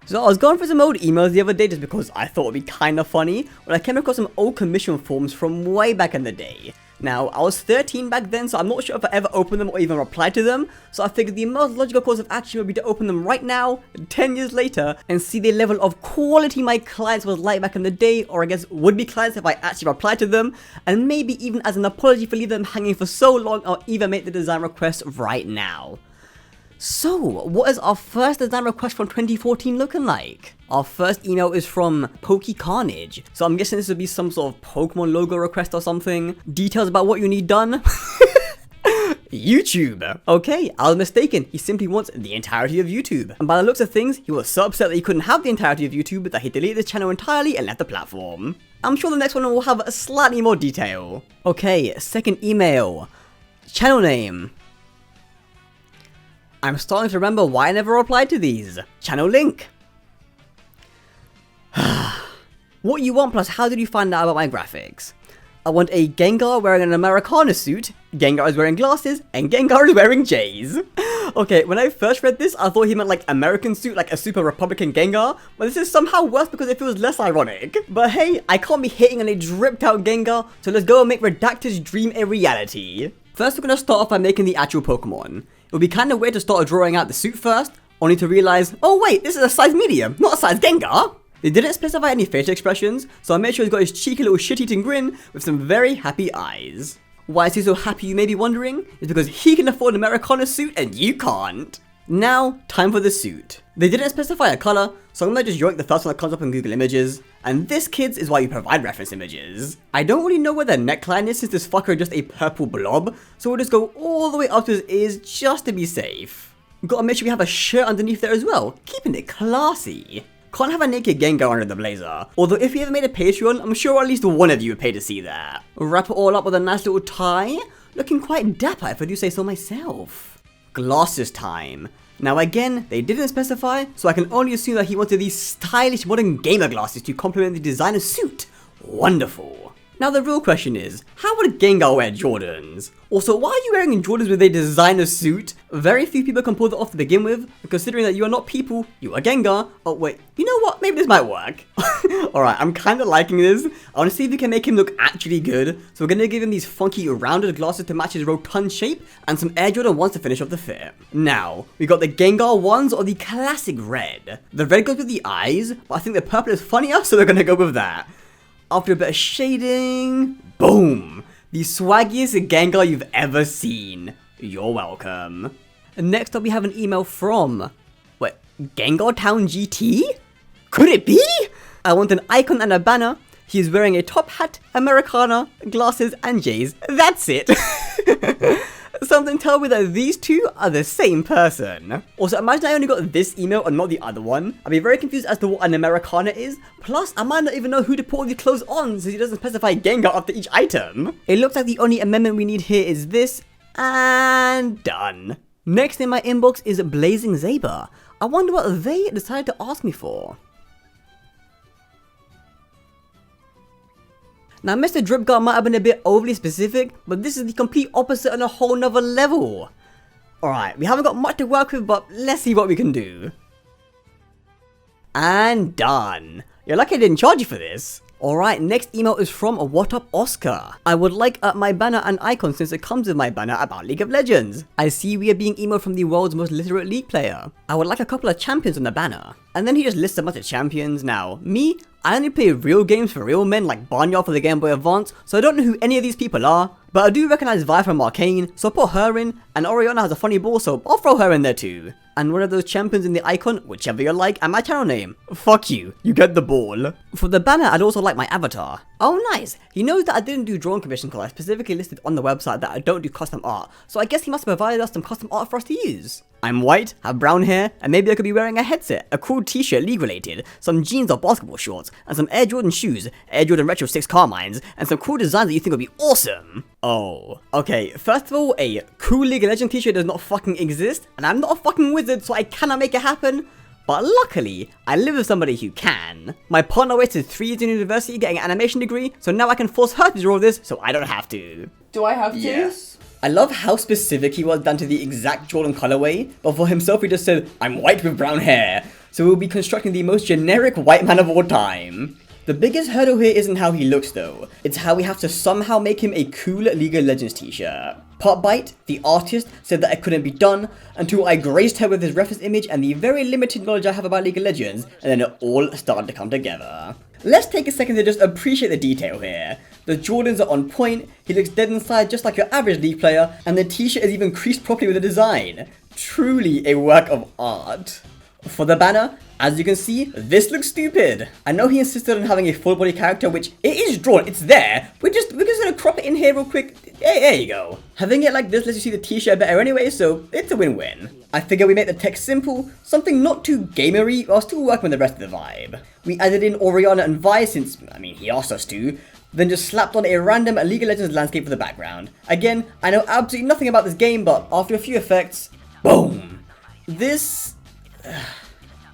So I was going through some old emails the other day just because I thought it'd be kind of funny when I came across some old commission forms from way back in the day. Now, I was 13 back then, so I'm not sure if I ever opened them or even replied to them, so I figured the most logical course of action would be to open them right now, 10 years later, and see the level of quality my clients was like back in the day, or I guess would-be clients if I actually replied to them, and maybe even as an apology for leaving them hanging for so long, I'll even make the design request right now. So, what is our first design request from 2014 looking like? Our first email is from Pokey Carnage, so I'm guessing this would be some sort of Pokemon logo request or something. Details about what you need done? YouTube. Okay, I was mistaken. He simply wants the entirety of YouTube. And by the looks of things, he was so upset that he couldn't have the entirety of YouTube that he deleted his channel entirely and left the platform. I'm sure the next one will have a slightly more detail. Okay, second email. Channel name. I'm starting to remember why I never replied to these. Channel link. What you want plus how did you find out about my graphics? I want a Gengar wearing an Americana suit, Gengar is wearing glasses, and Gengar is wearing J's. Okay, when I first read this, I thought he meant like American suit, like a super Republican Gengar, but this is somehow worse because it feels less ironic. But hey, I can't be hating on a dripped out Gengar, so let's go and make Redacted's dream a reality. First, we're gonna start off by making the actual Pokemon. It would be kind of weird to start drawing out the suit first, only to realize, oh wait, this is a size medium, not a size Gengar. They didn't specify any facial expressions, so I made sure he's got his cheeky little shit-eating grin with some very happy eyes. Why is he so happy, you may be wondering? It's because he can afford an Americana suit and you can't. Now, time for the suit. They didn't specify a color, so I'm gonna just yoink the first one that comes up in Google Images. And this, kids, is why you provide reference images. I don't really know where the neckline is since this fucker is just a purple blob, so we'll just go all the way up to his ears just to be safe. We've gotta make sure we have a shirt underneath there as well, keeping it classy. Can't have a naked Gengar under the blazer, although if you ever made a Patreon, I'm sure at least one of you would pay to see that. Wrap it all up with a nice little tie, looking quite dapper if I do say so myself. Glasses time. Now again, they didn't specify, so I can only assume that he wanted these stylish modern gamer glasses to complement the designer's suit. Wonderful. Now the real question is, how would Gengar wear Jordans? Also, why are you wearing Jordans with a designer suit? Very few people can pull that off to begin with, and considering that you are not people, you are Gengar. Oh wait, you know what, maybe this might work. Alright, I'm kinda liking this. I wanna see if we can make him look actually good, so we're gonna give him these funky rounded glasses to match his rotund shape, and some Air Jordan 1s to finish off the fit. Now, we got the Gengar 1s or the classic red. The red goes with the eyes, but I think the purple is funnier, so we're gonna go with that. After a bit of shading, boom! The swaggiest Gengar you've ever seen. You're welcome. Next up we have an email from, Gengar Town GT? Could it be? I want an icon and a banner. He's wearing a top hat, Americana, glasses, and J's. That's it. Something tell me that these two are the same person. Also, imagine I only got this email and not the other one. I'd be very confused as to what an Americana is. Plus, I might not even know who to put all these clothes on since he doesn't specify Gengar after each item. It looks like the only amendment we need here is this, and done. Next in my inbox is Blazing Zaber. I wonder what they decided to ask me for. Now, Mr. Dripguard might have been a bit overly specific, but this is the complete opposite on a whole nother level. Alright, we haven't got much to work with, but let's see what we can do. And done. You're lucky I didn't charge you for this. Alright, next email is from What Up Oscar. I would like my banner and icon since it comes with my banner about League of Legends. I see we are being emailed from the world's most literate League player. I would like a couple of champions on the banner. And then he just lists a bunch of champions. Now, me, I only play real games for real men like Barnyard for the Game Boy Advance, so I don't know who any of these people are. But I do recognize Vi from Arcane, so I'll put her in, and Oriana has a funny ball, so I'll throw her in there too. And one of those champions in the icon, whichever you like, and my channel name. Fuck you, you get the ball. For the banner, I'd also like my avatar. Oh nice, he knows that I didn't do drawing commission because I specifically listed on the website that I don't do custom art, so I guess he must have provided us some custom art for us to use. I'm white, have brown hair, and maybe I could be wearing a headset, a cool t-shirt league related, some jeans or basketball shorts, and some Air Jordan shoes, Air Jordan Retro 6 Carmines, and some cool designs that you think would be awesome. Oh, okay, first of all, a cool League of Legends t-shirt does not fucking exist, and I'm not a fucking wizard, so I cannot make it happen. But luckily, I live with somebody who can. My partner wasted 3 years in university getting an animation degree, so now I can force her to draw this so I don't have to. Do I have to? Yes. I love how specific he was down to the exact Jordan colorway, but for himself he just said, I'm white with brown hair. So we'll be constructing the most generic white man of all time. The biggest hurdle here isn't how he looks though, it's how we have to somehow make him a cool League of Legends t-shirt. Potbite, the artist, said that it couldn't be done until I graced her with his reference image and the very limited knowledge I have about League of Legends, and then it all started to come together. Let's take a second to just appreciate the detail here. The Jordans are on point, he looks dead inside just like your average League player, and the t-shirt is even creased properly with the design. Truly a work of art. For the banner, as you can see, this looks stupid. I know he insisted on having a full body character, which it is drawn, it's there. We're just gonna crop it in here real quick. Hey, there you go. Having it like this lets you see the t-shirt better anyway, so it's a win-win. I figure we make the text simple, something not too gamery, while still working with the rest of the vibe. We added in Oriana and Vi since, I mean, he asked us to, then just slapped on a random League of Legends landscape for the background. Again, I know absolutely nothing about this game, but after a few effects, boom. This...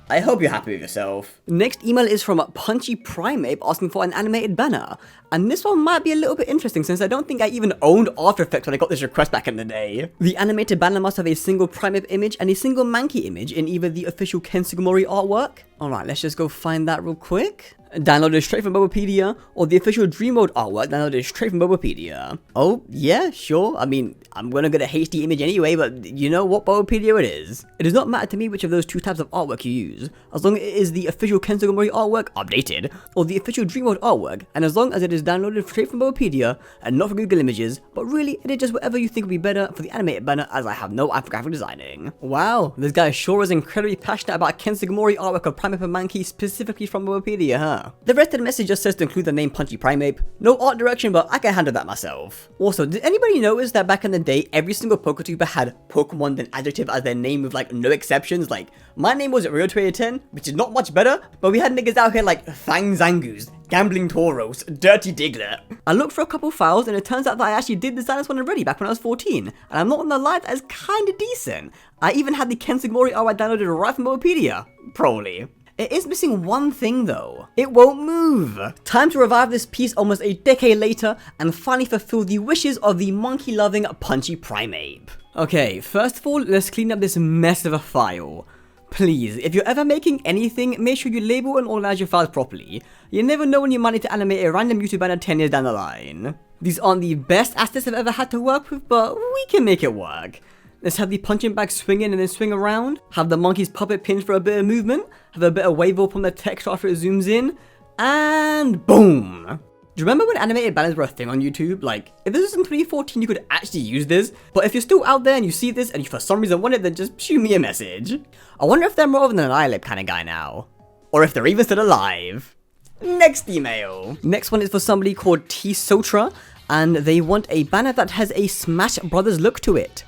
I hope you're happy with yourself. Next email is from Punchy Primate asking for an animated banner. And this one might be a little bit interesting since I don't think I even owned After Effects when I got this request back in the day. The animated banner must have a single Primate image and a single Mankey image in either the official Ken Sugimori artwork. Alright, let's just go find that real quick. Downloaded straight from Mobipedia, or the official Dream Mode artwork downloaded straight from Mobipedia. Oh, yeah, sure. I mean, I'm gonna get a HD image anyway, but you know what Mobipedia it is. It does not matter to me which of those two types of artwork you use, as long as it is the official Ken Sugimori artwork updated, or the official Dream Mode artwork, and as long as it is downloaded straight from Mobipedia, and not from Google Images, but really, it is just whatever you think would be better for the animated banner, as I have no eye for graphic designing. Wow, this guy sure is incredibly passionate about Ken Sugimori artwork of Primate and Mankey specifically from Mobipedia, huh? The rest of the message just says to include the name Punchy Primate. No art direction, but I can handle that myself. Also, did anybody notice that back in the day, every single PokeTuber had Pokemon and adjective as their name with like no exceptions? Like, my name was Rio2810, which is not much better, but we had niggas out here like Fang Zangoose, Gambling Tauros, Dirty Diglett. I looked for a couple files and it turns out that I actually did design this one already back when I was 14, and I'm not gonna lie, that is kinda decent. I even had the Ken Sugimori art I downloaded right from Wikipedia. Probably. It is missing one thing though. It won't move. Time to revive this piece almost a decade later and finally fulfill the wishes of the monkey-loving Punchy Primate. Okay, first of all, let's clean up this mess of a file. Please, if you're ever making anything, make sure you label and organize your files properly. You never know when you might need to animate a random YouTube banner 10 years down the line. These aren't the best assets I've ever had to work with, but we can make it work. Let's have the punching bag swing in and then swing around. Have the monkey's puppet pinch for a bit of movement. Have a bit of wave up on the text after it zooms in. And boom! Do you remember when animated banners were a thing on YouTube? Like, if this was in 2014, you could actually use this. But if you're still out there and you see this and you for some reason want it, then just shoot me a message. I wonder if they're more of an eyelid kind of guy now. Or if they're even still alive. Next email. Next one is for somebody called T Sotra. And they want a banner that has a Smash Brothers look to it.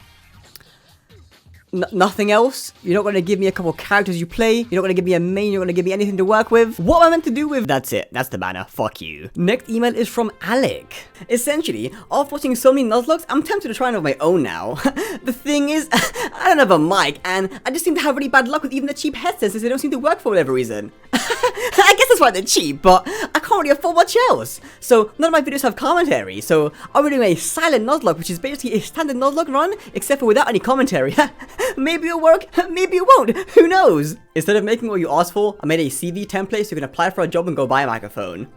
Nothing else? You're not going to give me a couple characters you play? You're not going to give me a main? You're going to give me anything to work with? What am I meant to do with? That's it. That's the banner. Fuck you. Next email is from Alec. Essentially, after watching so many Nuzlockes, I'm tempted to try one of my own now. The thing is, I don't have a mic, and I just seem to have really bad luck with even the cheap headsets since they don't seem to work for whatever reason. I guess that's why they're cheap, but I can't really afford much else. So, none of my videos have commentary, so I'm doing a silent Nuzlocke, which is basically a standard Nuzlocke run, except for without any commentary. Maybe it'll work, maybe it won't, who knows? Instead of making what you asked for, I made a CV template so you can apply for a job and go buy a microphone.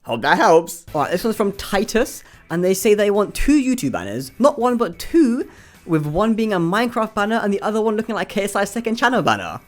Hope that helps. Alright, this one's from Titus, and they say they want 2 YouTube banners, not 1 but 2, with one being a Minecraft banner and the other one looking like KSI's second channel banner.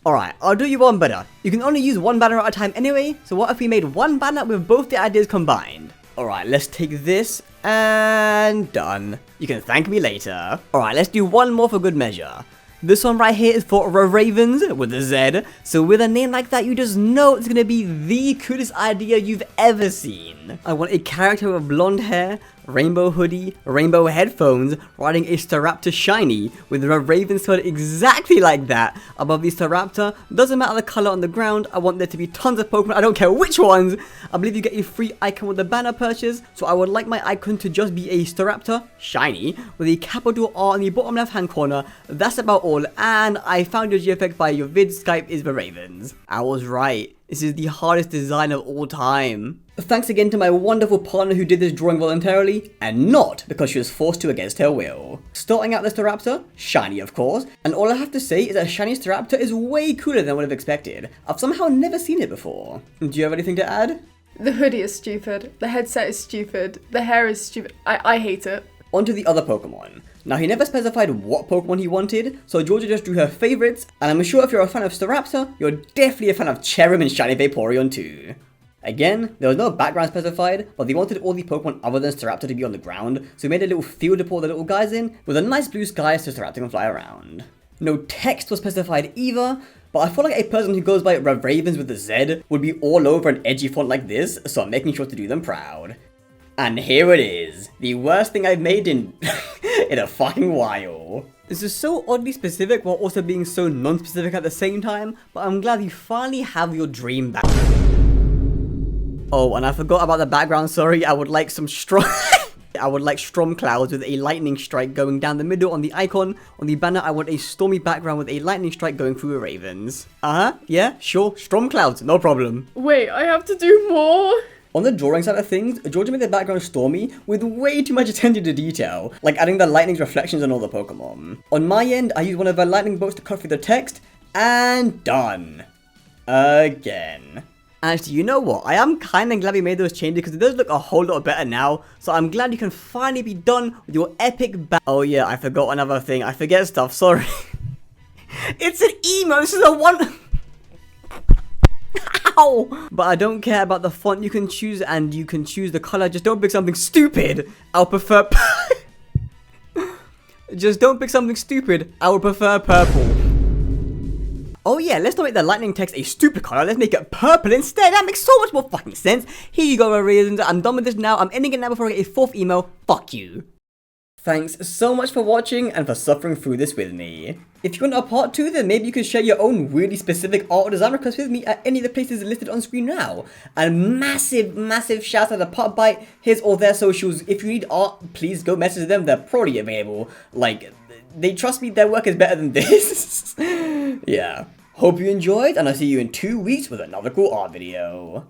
Alright, I'll do you one better. You can only use 1 banner at a time anyway, so what if we made 1 banner with both the ideas combined? Alright, let's take this, and done. You can thank me later. Alright, let's do 1 more for good measure. This one right here is for Ravens with a Z, so with a name like that, you just know it's gonna be the coolest idea you've ever seen. I want a character with blonde hair, rainbow hoodie, rainbow headphones, riding a Staraptor shiny, with a Raven sword exactly like that. Above the Staraptor, doesn't matter the color on the ground, I want there to be tons of Pokemon, I don't care which ones. I believe you get a free icon with the banner purchase, so I would like my icon to just be a Staraptor shiny, with a capital R in the bottom left hand corner. That's about all, and I found your GFX by your vid, Skype is the Ravens. I was right. This is the hardest design of all time. Thanks again to my wonderful partner who did this drawing voluntarily, and not because she was forced to against her will. Starting out this Staraptor, shiny of course, and all I have to say is that shiny Staraptor is way cooler than I would have expected. I've somehow never seen it before. Do you have anything to add? The hoodie is stupid, the headset is stupid, the hair is stupid, I hate it. On to the other Pokemon. Now he never specified what Pokemon he wanted, so Georgia just drew her favourites, and I'm sure if you're a fan of Staraptor, you're definitely a fan of Cherrim and Shiny Vaporeon too. Again, there was no background specified, but they wanted all the Pokemon other than Staraptor to be on the ground, so we made a little field to put the little guys in, with a nice blue sky so Staraptor can fly around. No text was specified either, but I feel like a person who goes by Ravens with a Z would be all over an edgy font like this, so I'm making sure to do them proud. And here it is, the worst thing I've made in in a fucking while. This is so oddly specific while also being so non-specific at the same time, but I'm glad you finally have your dream back. Oh, and I forgot about the background, sorry, I would like some I would like storm clouds with a lightning strike going down the middle on the icon. On the banner, I want a stormy background with a lightning strike going through the ravens. Yeah, sure, storm clouds, no problem. Wait, I have to do more? On the drawing side of things, Georgia made the background stormy with way too much attention to detail, like adding the lightning's reflections on all the Pokemon. On my end, I used one of her lightning bolts to cut through the text, and done. Again. Actually, you know what? I am kinda glad we made those changes because it does look a whole lot better now, so I'm glad you can finally be done with your epic Oh yeah, I forgot another thing. I forget stuff, sorry. It's an emo, this is a one... Ow! But I don't care about the font you can choose, and you can choose the color. Just don't pick something stupid. I'll prefer... Just don't pick something stupid. I would prefer purple. Oh yeah, let's not make the lightning text a stupid color. Let's make it purple instead. That makes so much more fucking sense. Here you go, reasons. I'm done with this now. I'm ending it now before I get a 4th email. Fuck you. Thanks so much for watching and for suffering through this with me. If you want a part 2, then maybe you can share your own really specific art or design requests with me at any of the places listed on screen now. And massive shout out to Potbite, his or their socials. If you need art, please go message them. They're probably available. Like, they trust me, their work is better than this. Yeah. Hope you enjoyed, and I'll see you in 2 weeks with another cool art video.